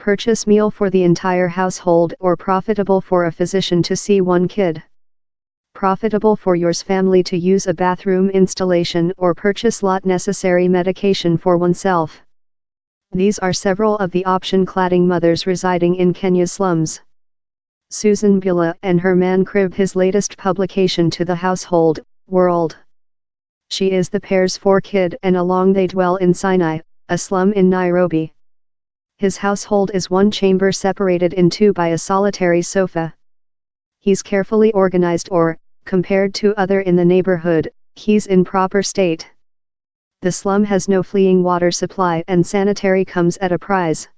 Purchase meal for the entire household or profitable for a physician to see one kid. Profitable for yours family to use a bathroom installation or purchase lot necessary medication for oneself. These are several of the option-cladding mothers residing in Kenya's slums. Susan Bula and her man crib his latest publication to the household world. She is the pair's fourth kid and along they dwell in Sinai, a slum in Nairobi. His household is one chamber separated in two by a solitary sofa. He's carefully organized or, compared to other in the neighborhood, he's in proper state. The slum has no fleeing water supply and sanitary comes at a price.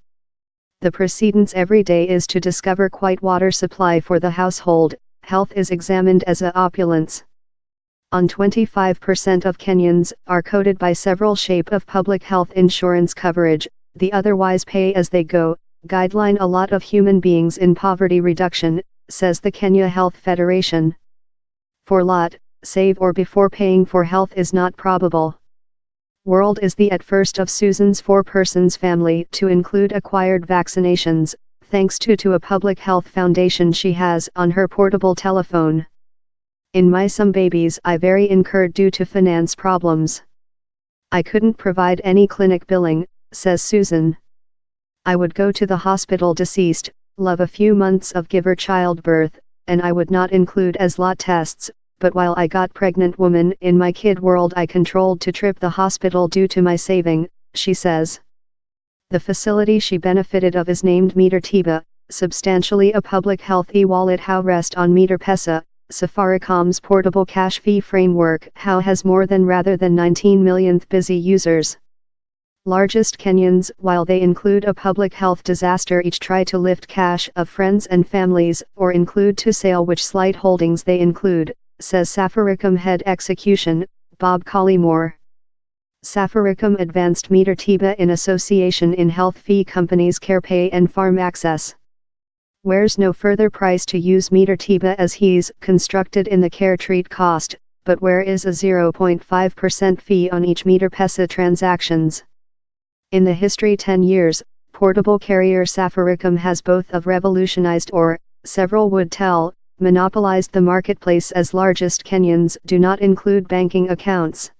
The precedence every day is to discover quite water supply for the household, health is examined as a opulence. On 25% of Kenyans are coded by several shape of public health insurance coverage, the otherwise pay as they go, guideline a lot of human beings in poverty reduction, says the Kenya Health Federation. For lot, save or before paying for health is not probable. World is the at first of Susan's four-persons family to include acquired vaccinations, thanks to a public health foundation she has on her portable telephone. In my some babies I very incurred due to finance problems. I couldn't provide any clinic billing, says Susan. I would go to the hospital deceased, love a few months of giver childbirth, and I would not include as lot tests, but while I got pregnant woman in my kid world I controlled to trip the hospital due to my saving, she says. The facility she benefited of is named Meter Tiba, substantially a public health e-wallet how rest on Meter Pesa, Safaricom's portable cash fee framework how has more than rather than 19 million busy users. Largest Kenyans, while they include a public health disaster each try to lift cash of friends and families or include to sale which slight holdings they include, says Safaricom head execution, Bob Collymore. Safaricom advanced Meter Tiba in association in health fee companies CarePay and Farm Access. Where's no further price to use Meter Tiba as he's constructed in the care treat cost, but where is a 0.5% fee on each Meter Pesa transactions. In the history 10 years, portable carrier Safaricom has both of revolutionized or, several would tell, monopolized the marketplace as largest Kenyans do not include banking accounts.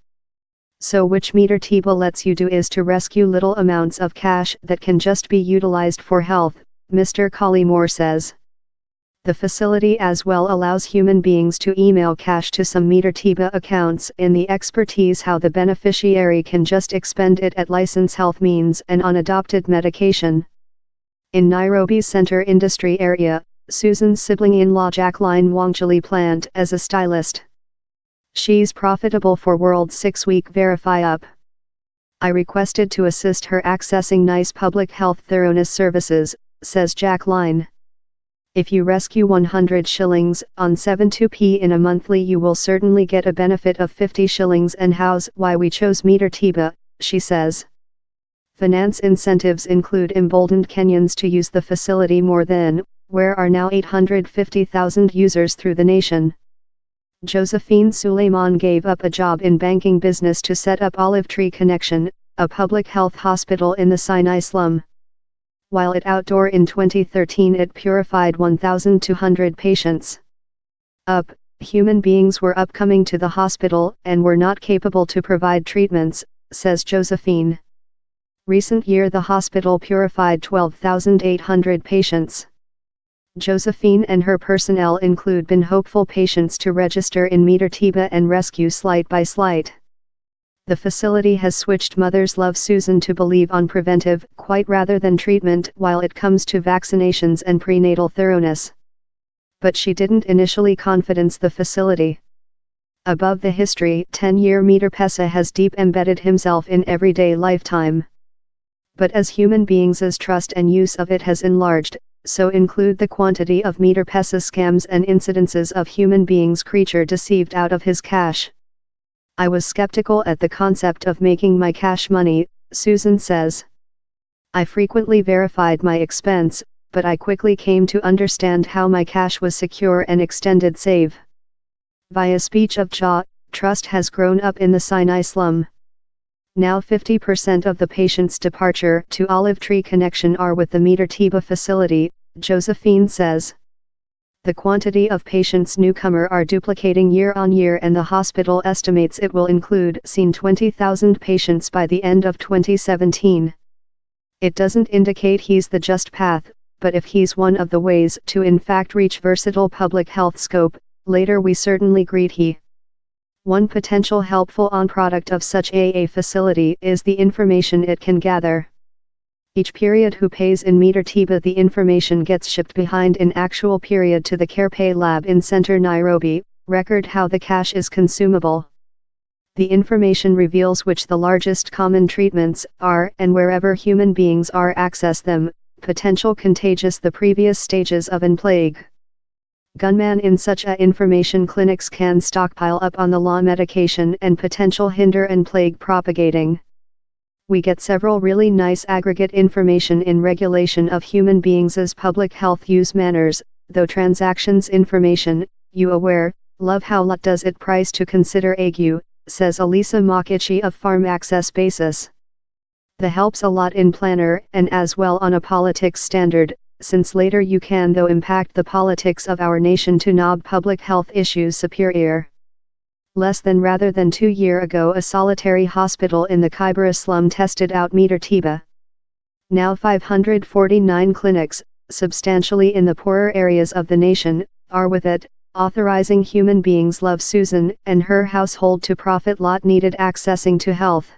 So which Meter Tiba lets you do is to rescue little amounts of cash that can just be utilized for health, Mr. Collymore says. The facility as well allows human beings to email cash to some Meter Tiba accounts in the expertise how the beneficiary can just expend it at licensed health means and on adopted medication. In Nairobi's center industry area, Susan's sibling-in-law Jacqueline Wangchuli plant as a stylist. She's profitable for World 6-week Verify Up. I requested to assist her accessing nice public health thoroughness services, says Jacqueline. If you rescue 100 shillings on 72p in a monthly you will certainly get a benefit of 50 shillings and how's why we chose Meter Tiba, she says. Finance incentives include emboldened Kenyans to use the facility more than, where are now 850,000 users through the nation. Josephine Suleiman gave up a job in banking business to set up Olive Tree Connection, a public health hospital in the Sinai slum. While it outdoor in 2013 it purified 1,200 patients. Human beings were upcoming to the hospital and were not capable to provide treatments, says Josephine. Recent year the hospital purified 12,800 patients. Josephine and her personnel include been hopeful patients to register in Meter Tiba and rescue slight by slight. The facility has switched mothers love Susan to believe on preventive quite rather than treatment while it comes to vaccinations and prenatal thoroughness. But she didn't initially confidence the facility. Above the history 10-year Meter Pesa has deep embedded himself in everyday lifetime. But as human beings as trust and use of it has enlarged, so include the quantity of Meter Pesa scams and incidences of human beings creature deceived out of his cash. I was skeptical at the concept of making my cash money, Susan says. I frequently verified my expense, but I quickly came to understand how my cash was secure and extended save. Via speech of Jah, trust has grown up in the Sinai slum. Now 50% of the patients' departure to Olive Tree Connection are with the Metertiba facility, Josephine says. The quantity of patients newcomer are duplicating year on year, and the hospital estimates it will include 20,000 patients by the end of 2017. It doesn't indicate he's the just path, but if he's one of the ways to in fact reach versatile public health scope, later we certainly greet he. One potential helpful on-product of such a facility is the information it can gather. Each period who pays in Metertiba, the information gets shipped behind in actual period to the CarePay lab in Center Nairobi, record how the cash is consumable. The information reveals which the largest common treatments are, and wherever human beings are access them, potential contagious the previous stages of an plague. Gunman in such a information clinics can stockpile up on the law medication and potential hinder and plague propagating. We get several really nice aggregate information in regulation of human beings as public health use manners, though transactions information, you aware, love how lot does it price to consider ague, says Elisa Makichi of Farm Access Basis. The helps a lot in planner and as well on a politics standard, since later you can though impact the politics of our nation to knob public health issues superior. Less than rather than 2 years ago a solitary hospital in the Kibera slum tested out Metertiba. Now 549 clinics, substantially in the poorer areas of the nation, are with it, authorizing human beings love Susan and her household to profit lot needed accessing to health.